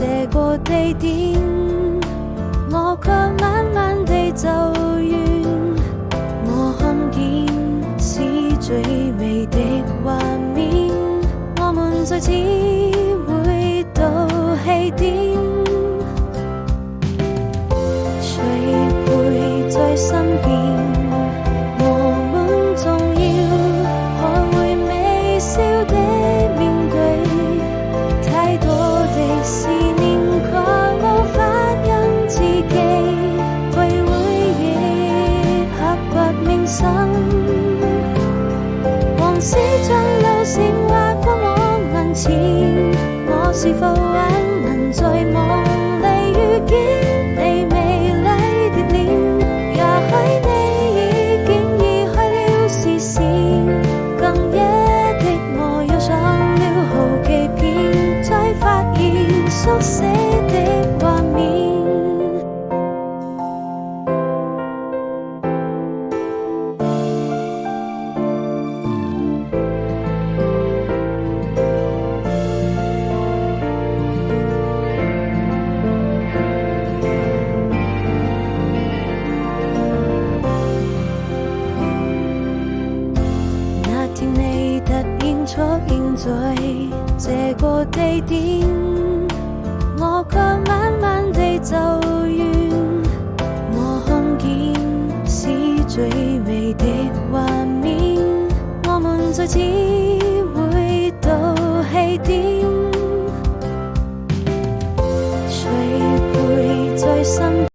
這個地點，我卻慢慢地走遠。我看見是最美的畫面，我們再次回到起點。誰陪在身邊？我們總要學會微笑地面對，太多的思念卻無法因自己去回憶，刻骨銘心。往事像流星劃過我眼前，我是否還能在夢裡遇見你美麗的臉？也許你已經移開了視線，更夜的我又上了好幾遍，才發現熟悉的畫面。你突然出現在這個地點，我卻慢慢地走遠。我看見是最美的畫面，我們再次回到起點。誰陪在身邊？